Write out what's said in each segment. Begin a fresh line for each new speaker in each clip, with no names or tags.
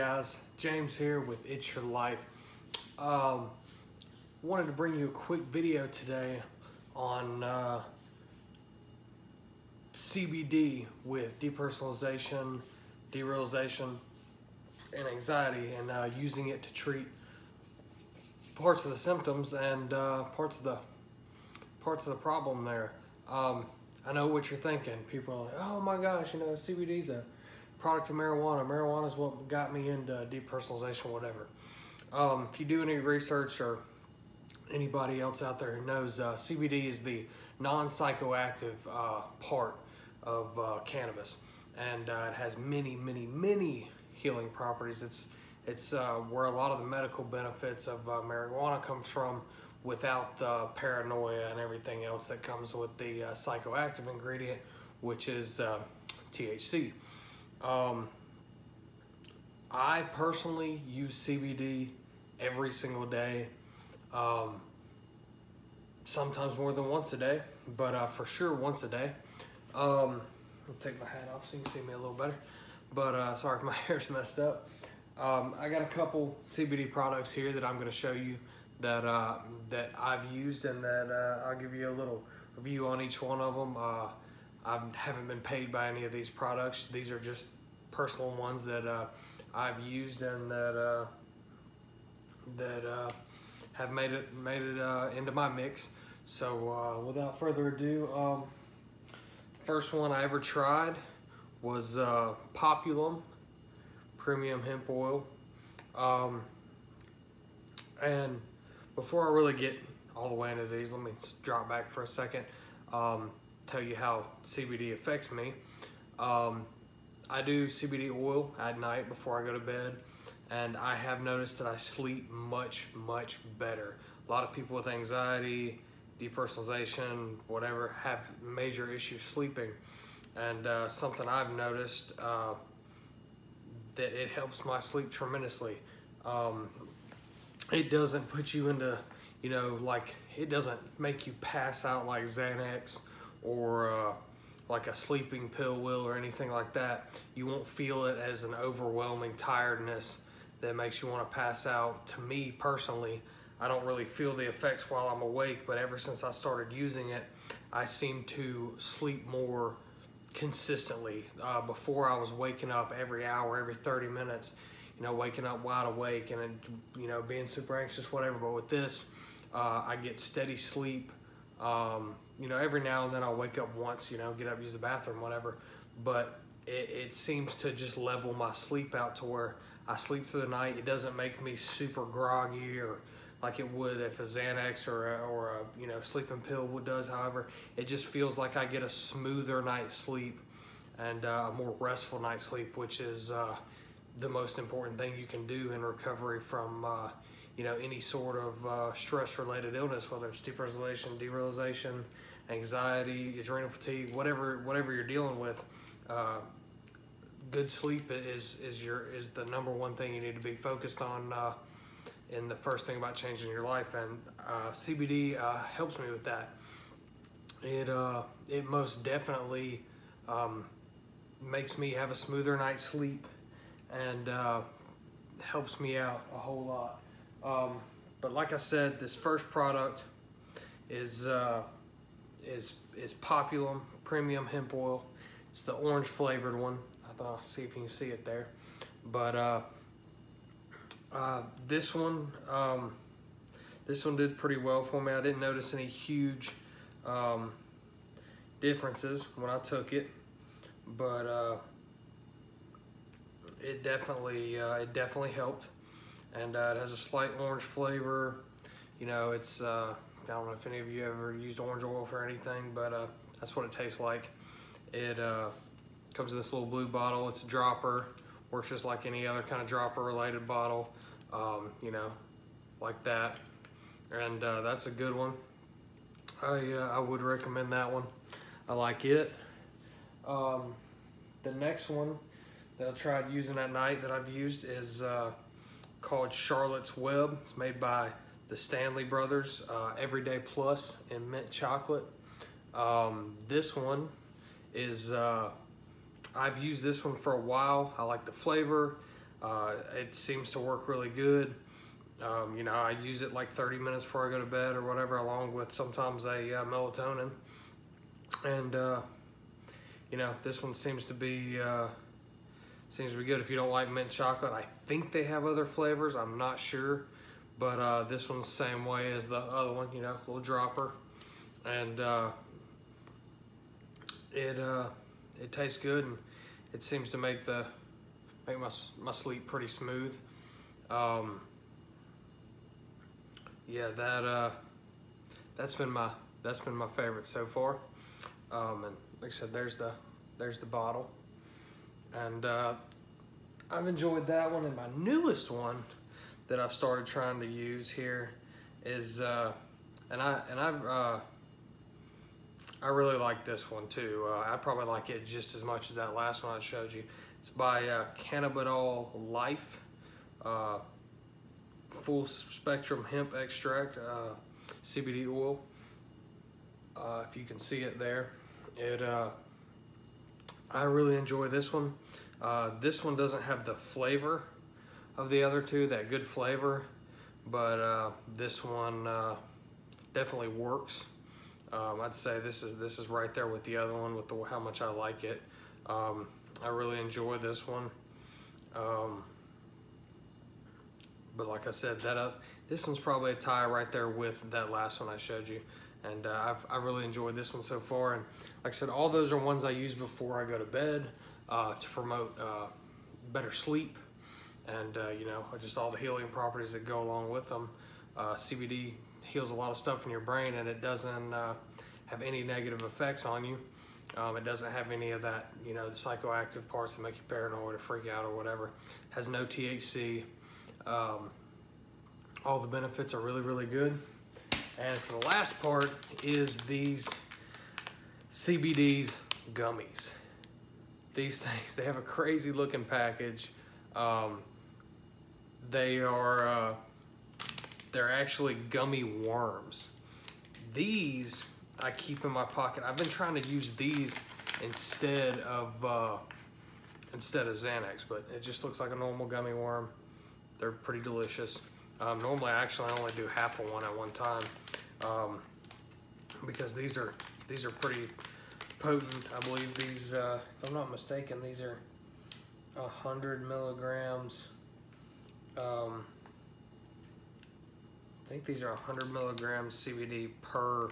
guys, James here with It's Your Life. Wanted to bring you a quick video today on CBD with depersonalization, derealization, and anxiety, and using it to treat parts of the symptoms and parts of the problem there. I know what you're thinking. People are like, oh my gosh, you know, CBD's a product of marijuana. Marijuana is what got me into depersonalization, whatever. If you do any research, or anybody else out there who knows, CBD is the non-psychoactive part of cannabis, and it has many healing properties. It's where a lot of the medical benefits of marijuana comes from, without the paranoia and everything else that comes with the psychoactive ingredient, which is THC. I personally use CBD every single day, sometimes more than once a day, but for sure once a day. I'll take my hat off so you can see me a little better, but sorry if my hair's messed up. I got a couple CBD products here that I'm going to show you that I've used, and that I'll give you a little review on each one of them. I haven't been paid by any of these products. These are just personal ones that I've used, and that have made it into my mix. So without further ado, the first one I ever tried was POPULUM Premium Hemp Oil. And before I really get all the way into these, let me drop back for a second, tell you how CBD affects me. I do CBD oil at night before I go to bed, and I have noticed that I sleep much better. A lot of people with anxiety, depersonalization, whatever, have major issues sleeping, and something I've noticed, that it helps my sleep tremendously. It doesn't put you into, you know, like, it doesn't make you pass out like Xanax or like a sleeping pill will or anything like that. You won't feel it as an overwhelming tiredness that makes you want to pass out. To me personally, I don't really feel the effects while I'm awake, but ever since I started using it, I seem to sleep more consistently. Before, I was waking up every hour, every 30 minutes, you know, waking up wide awake and, you know, being super anxious, whatever. But with this, I get steady sleep. You know, every now and then I'll wake up once, you know, get up, use the bathroom, whatever. But it seems to just level my sleep out to where I sleep through the night. It doesn't make me super groggy or like it would if a Xanax or a you know, sleeping pill does. However, it just feels like I get a smoother night's sleep and a more restful night's sleep, which is the most important thing you can do in recovery from you know, any sort of stress-related illness, whether it's depersonalization, derealization, anxiety, adrenal fatigue, whatever you're dealing with. Good sleep is the number one thing you need to be focused on, and the first thing about changing your life. And CBD helps me with that. It most definitely makes me have a smoother night's sleep, and helps me out a whole lot. But like I said, this first product is POPULUM Premium Hemp Oil. It's the orange flavored one. I'll see if you can see it there. But this one did pretty well for me. I didn't notice any huge differences when I took it, but it definitely helped. And it has a slight orange flavor. You know, it's I don't know if any of you ever used orange oil for anything, but that's what it tastes like. It comes in this little blue bottle. It's a dropper. Works just like any other kind of dropper related bottle, you know, like that. And that's a good one. I would recommend that one. I like it. The next one that I tried using at night that I've used is called Charlotte's Web. It's made by the Stanley Brothers, Everyday Plus in mint chocolate. This one is, I've used this one for a while. I like the flavor. It seems to work really good. You know, I use it like 30 minutes before I go to bed or whatever, along with sometimes a melatonin. And you know, this one seems to be good. If you don't like mint chocolate, I think they have other flavors. I'm not sure, but this one's the same way as the other one. You know, little dropper, and it tastes good, and it seems to make my sleep pretty smooth. Yeah, that's been my favorite so far. And like I said, there's the bottle, and I've enjoyed that one. And my newest one that I've started trying to use here is I really like this one too. I probably like it just as much as that last one I showed you. It's by CANNABIDIOL Life. Full spectrum hemp extract, CBD oil. If you can see it there, I really enjoy this one. This one doesn't have the flavor of the other two, that good flavor, but this one definitely works. I'd say this is right there with the other one with how much I like it. I really enjoy this one. But like I said, this one's probably a tie right there with that last one I showed you. And I've really enjoyed this one so far. And like I said, all those are ones I use before I go to bed to promote better sleep. And you know, just all the healing properties that go along with them. CBD heals a lot of stuff in your brain, and it doesn't have any negative effects on you. It doesn't have any of that, you know, the psychoactive parts that make you paranoid or freak out or whatever. It has no THC. All the benefits are really, really good. And for the last part is these CBD's gummies. These things, they have a crazy looking package. They're actually gummy worms. These I keep in my pocket. I've been trying to use these instead of Xanax, but it just looks like a normal gummy worm. They're pretty delicious. Normally, I actually only do half of one at one time because these are pretty potent. I believe these, if I'm not mistaken, these are 100 milligrams. I think these are 100 milligrams CBD per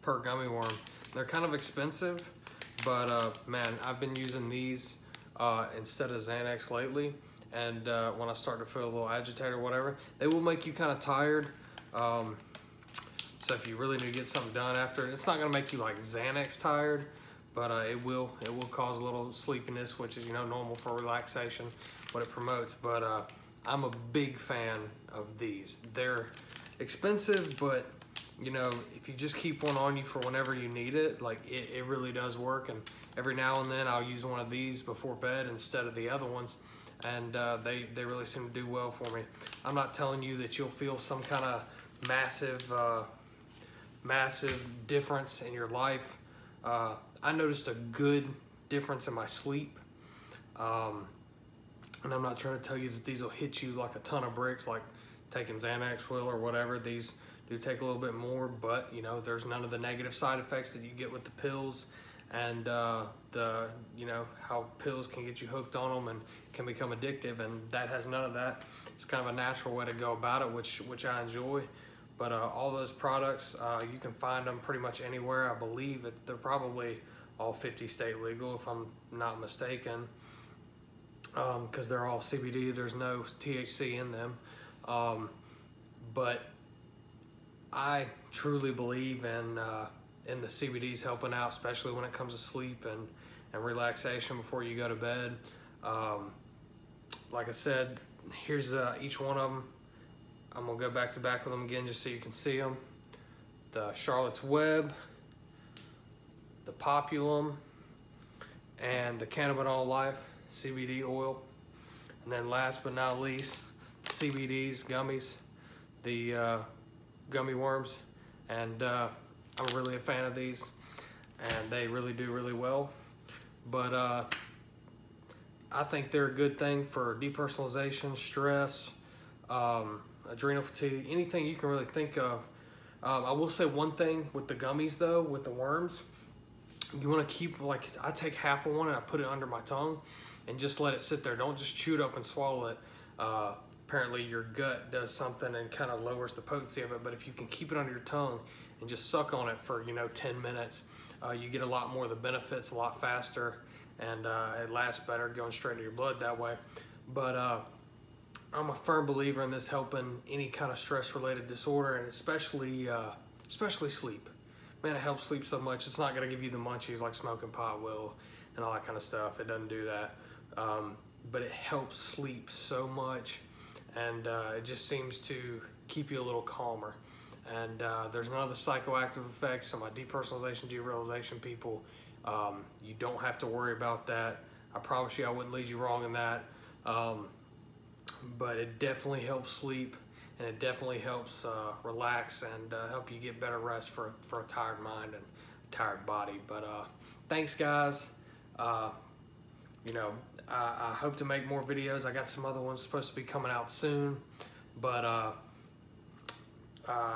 gummy worm. They're kind of expensive, but man, I've been using these instead of Xanax lately, and when I start to feel a little agitated or whatever, they will make you kind of tired. So if you really need to get something done after, it's not going to make you like Xanax tired, but it will cause a little sleepiness, which is, you know, normal for relaxation, what it promotes. But I'm a big fan of these. They're expensive, but you know, if you just keep one on you for whenever you need it, like it really does work. And every now and then I'll use one of these before bed instead of the other ones, and they really seem to do well for me. I'm not telling you that you'll feel some kind of massive difference in your life. I noticed a good difference in my sleep, and I'm not trying to tell you that these will hit you like a ton of bricks like taking Xanax will or whatever. These do take a little bit more, but you know, there's none of the negative side effects that you get with the pills, and you know, how pills can get you hooked on them and can become addictive, and that has none of that. It's kind of a natural way to go about it, which I enjoy. But all those products, you can find them pretty much anywhere. I believe that they're probably all 50 state legal, if I'm not mistaken, because they're all CBD. There's no THC in them. But I truly believe in the CBDs helping out, especially when it comes to sleep and relaxation before you go to bed. Like I said, here's each one of them. I'm gonna go back to back with them again just so you can see them. The Charlotte's Web, the POPULUM, and the CANNABIDIOL Life CBD oil. And then last but not least, CBD's gummies, the gummy worms. And I'm really a fan of these, and they really do really well. but I think they're a good thing for depersonalization, stress, adrenal fatigue, anything you can really think of. I will say one thing with the gummies though, with the worms, you want to keep, like, I take half of one and I put it under my tongue and just let it sit there. Don't just chew it up and swallow it. Apparently your gut does something and kind of lowers the potency of it, but if you can keep it under your tongue and just suck on it for 10 minutes, you get a lot more of the benefits a lot faster, and it lasts better going straight into your blood that way. But I'm a firm believer in this helping any kind of stress-related disorder, and especially sleep. Man, it helps sleep so much. It's not going to give you the munchies like smoking pot will and all that kind of stuff. It doesn't do that. But it helps sleep so much, and it just seems to keep you a little calmer. And there's none of the psychoactive effects. So my depersonalization, derealization people, you don't have to worry about that. I promise you I wouldn't lead you wrong in that. But it definitely helps sleep, and it definitely helps relax and help you get better rest for a tired mind and tired body. But thanks, guys. I hope to make more videos. I got some other ones supposed to be coming out soon, but I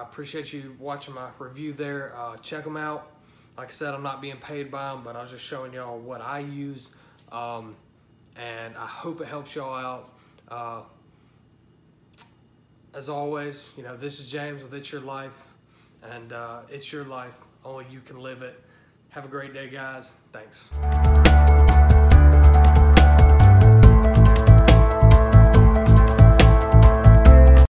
appreciate you watching my review there. Check them out. Like I said, I'm not being paid by them, but I was just showing y'all what I use, and I hope it helps y'all out. As always, this is James with It's Your Life, and it's your life. Only you can live it. Have a great day, guys. Thanks.